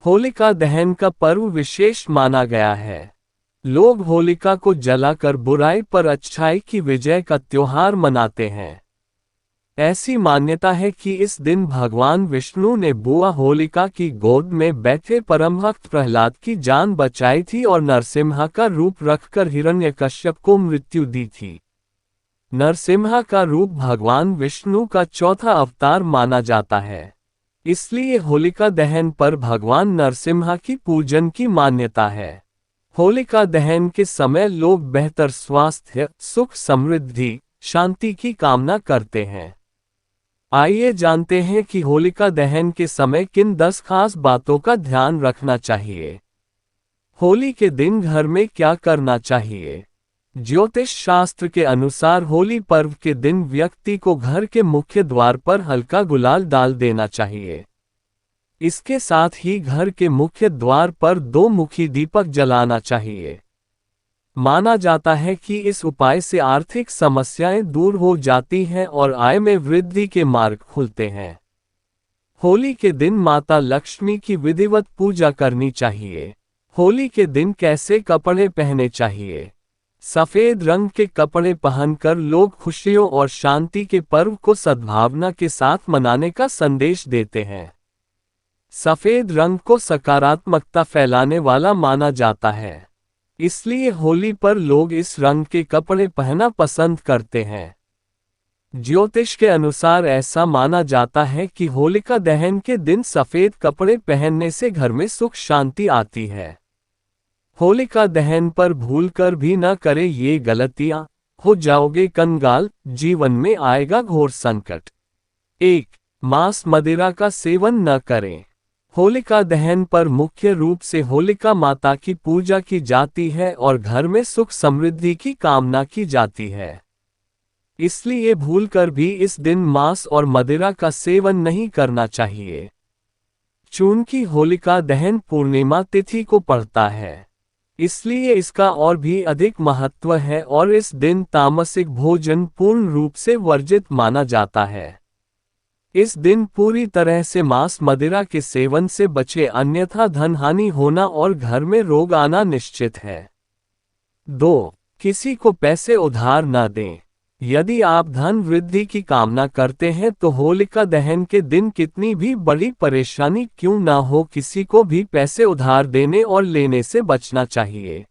होलिका दहन का पर्व विशेष माना गया है। लोग होलिका को जलाकर बुराई पर अच्छाई की विजय का त्योहार मनाते हैं। ऐसी मान्यता है कि इस दिन भगवान विष्णु ने बुआ होलिका की गोद में बैठे परमभक्त प्रहलाद की जान बचाई थी और नरसिम्हा का रूप रखकर हिरण्यकश्यप को मृत्यु दी थी। नरसिम्हा का रूप भगवान विष्णु का चौथा अवतार माना जाता है। इसलिए होलिका दहन पर भगवान नरसिम्हा की पूजन की मान्यता है। होलिका दहन के समय लोग बेहतर स्वास्थ्य, सुख, समृद्धि, शांति की कामना करते हैं। आइए जानते हैं कि होलिका दहन के समय किन 10 खास बातों का ध्यान रखना चाहिए। होली के दिन घर में क्या करना चाहिए। ज्योतिष शास्त्र के अनुसार होली पर्व के दिन व्यक्ति को घर के मुख्य द्वार पर हल्का गुलाल डाल देना चाहिए। इसके साथ ही घर के मुख्य द्वार पर 2 मुखी दीपक जलाना चाहिए। माना जाता है कि इस उपाय से आर्थिक समस्याएं दूर हो जाती हैं और आय में वृद्धि के मार्ग खुलते हैं। होली के दिन माता लक्ष्मी की विधिवत पूजा करनी चाहिए। होली के दिन कैसे कपड़े पहनने चाहिए। सफेद रंग के कपड़े पहनकर लोग खुशियों और शांति के पर्व को सद्भावना के साथ मनाने का संदेश देते हैं। सफेद रंग को सकारात्मकता फैलाने वाला माना जाता है, इसलिए होली पर लोग इस रंग के कपड़े पहनना पसंद करते हैं। ज्योतिष के अनुसार ऐसा माना जाता है कि होलिका दहन के दिन सफेद कपड़े पहनने से घर में सुख शांति आती है। होलिका दहन पर भूलकर भी न करें ये गलतियां, हो जाओगे कंगाल, जीवन में आएगा घोर संकट। 1. मांस मदिरा का सेवन न करें। होलिका दहन पर मुख्य रूप से होलिका माता की पूजा की जाती है और घर में सुख समृद्धि की कामना की जाती है। इसलिए भूलकर भी इस दिन मांस और मदिरा का सेवन नहीं करना चाहिए। चूंकि होलिका दहन पूर्णिमा तिथि को पड़ता है, इसलिए इसका और भी अधिक महत्व है और इस दिन तामसिक भोजन पूर्ण रूप से वर्जित माना जाता है। इस दिन पूरी तरह से मांस मदिरा के सेवन से बचे, अन्यथा धन हानि होना और घर में रोग आना निश्चित है। 2. किसी को पैसे उधार न दें। यदि आप धन वृद्धि की कामना करते हैं तो होलिका दहन के दिन कितनी भी बड़ी परेशानी क्यों न हो, किसी को भी पैसे उधार देने और लेने से बचना चाहिए।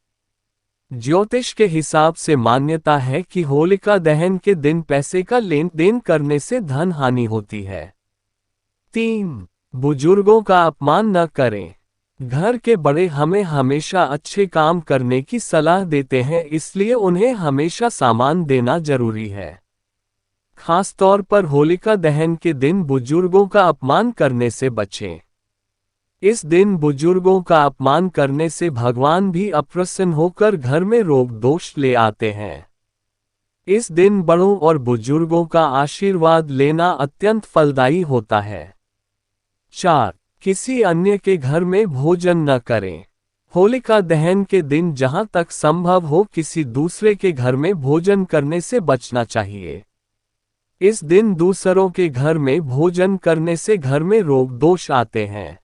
ज्योतिष के हिसाब से मान्यता है कि होलिका दहन के दिन पैसे का लेन देन करने से धन हानि होती है। 3. बुजुर्गों का अपमान न करें। घर के बड़े हमें हमेशा अच्छे काम करने की सलाह देते हैं, इसलिए उन्हें हमेशा सामान देना जरूरी है। खासतौर पर होलिका दहन के दिन बुजुर्गों का अपमान करने से बचें। इस दिन बुजुर्गों का अपमान करने से भगवान भी अप्रसन्न होकर घर में रोग दोष ले आते हैं। इस दिन बड़ों और बुजुर्गों का आशीर्वाद लेना अत्यंत फलदायी होता है। 4. किसी अन्य के घर में भोजन न करें। होलिका दहन के दिन जहां तक संभव हो किसी दूसरे के घर में भोजन करने से बचना चाहिए। इस दिन दूसरों के घर में भोजन करने से घर में रोग दोष आते हैं।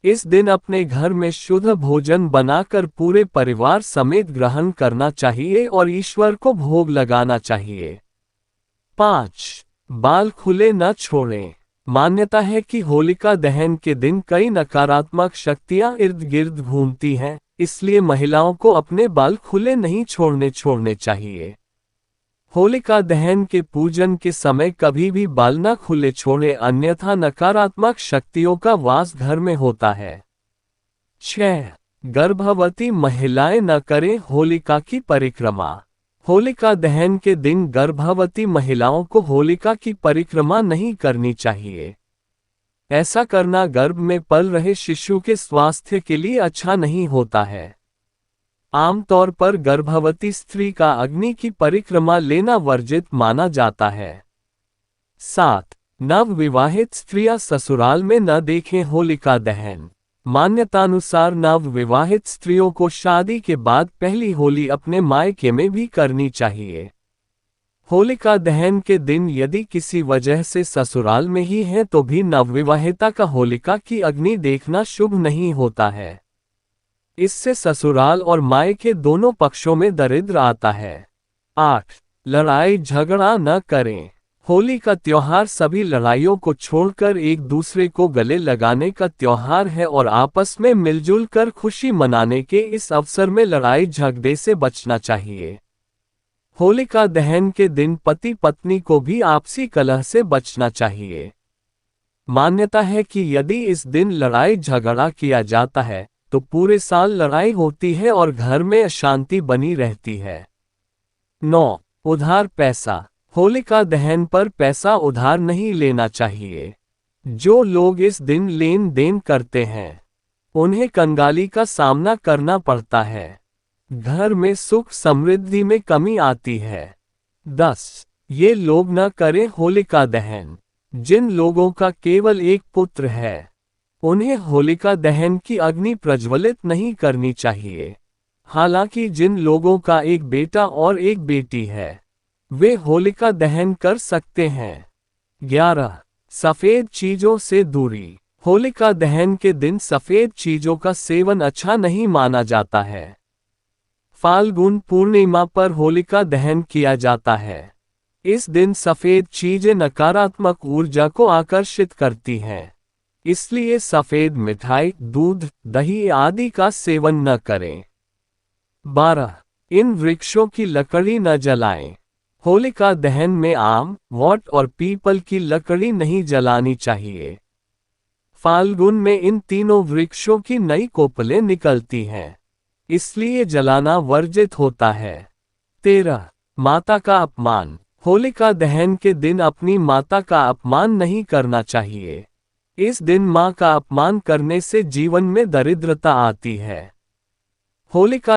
इस दिन अपने घर में शुद्ध भोजन बनाकर पूरे परिवार समेत ग्रहण करना चाहिए और ईश्वर को भोग लगाना चाहिए। 5. बाल खुले न छोड़ें। मान्यता है कि होलिका दहन के दिन कई नकारात्मक शक्तियां इर्द गिर्द घूमती हैं, इसलिए महिलाओं को अपने बाल खुले नहीं छोड़ने चाहिए। होलिका दहन के पूजन के समय कभी भी बाल न खुले छोड़ें, अन्यथा नकारात्मक शक्तियों का वास घर में होता है। 6. गर्भवती महिलाएं न करें होलिका की परिक्रमा। होलिका दहन के दिन गर्भवती महिलाओं को होलिका की परिक्रमा नहीं करनी चाहिए। ऐसा करना गर्भ में पल रहे शिशु के स्वास्थ्य के लिए अच्छा नहीं होता है। आमतौर पर गर्भवती स्त्री का अग्नि की परिक्रमा लेना वर्जित माना जाता है। 7. नवविवाहित स्त्रियां ससुराल में न देखें होलिका दहन। मान्यतानुसार नवविवाहित स्त्रियों को शादी के बाद पहली होली अपने मायके में भी करनी चाहिए। होलिका दहन के दिन यदि किसी वजह से ससुराल में ही है तो भी नवविवाहिता का होलिका की अग्नि देखना शुभ नहीं होता है। इससे ससुराल और मायके दोनों पक्षों में दरिद्र आता है। 8. लड़ाई झगड़ा न करें। होली का त्योहार सभी लड़ाइयों को छोड़कर एक दूसरे को गले लगाने का त्योहार है और आपस में मिलजुल कर खुशी मनाने के इस अवसर में लड़ाई झगड़े से बचना चाहिए। होलिका दहन के दिन पति पत्नी को भी आपसी कलह से बचना चाहिए। मान्यता है कि यदि इस दिन लड़ाई झगड़ा किया जाता है तो पूरे साल लड़ाई होती है और घर में अशांति बनी रहती है। 9. उधार पैसा। होलिका दहन पर पैसा उधार नहीं लेना चाहिए। जो लोग इस दिन लेन देन करते हैं उन्हें कंगाली का सामना करना पड़ता है। घर में सुख समृद्धि में कमी आती है। 10. ये लोग न करें होलिका दहन। जिन लोगों का केवल एक पुत्र है उन्हें होलिका दहन की अग्नि प्रज्वलित नहीं करनी चाहिए। हालांकि जिन लोगों का एक बेटा और एक बेटी है वे होलिका दहन कर सकते हैं। 11. सफेद चीजों से दूरी। होलिका दहन के दिन सफेद चीजों का सेवन अच्छा नहीं माना जाता है। फाल्गुन पूर्णिमा पर होलिका दहन किया जाता है। इस दिन सफेद चीजें नकारात्मक ऊर्जा को आकर्षित करती हैं। इसलिए सफेद मिठाई, दूध, दही आदि का सेवन न करें। 12. इन वृक्षों की लकड़ी न जलाएं। होलिका दहन में आम, वट और पीपल की लकड़ी नहीं जलानी चाहिए। फाल्गुन में इन तीनों वृक्षों की नई कोपलें निकलती हैं, इसलिए जलाना वर्जित होता है। 13. माता का अपमान। होलिका दहन के दिन अपनी माता का अपमान नहीं करना चाहिए। इस दिन मां का अपमान करने से जीवन में दरिद्रता आती है। होलिका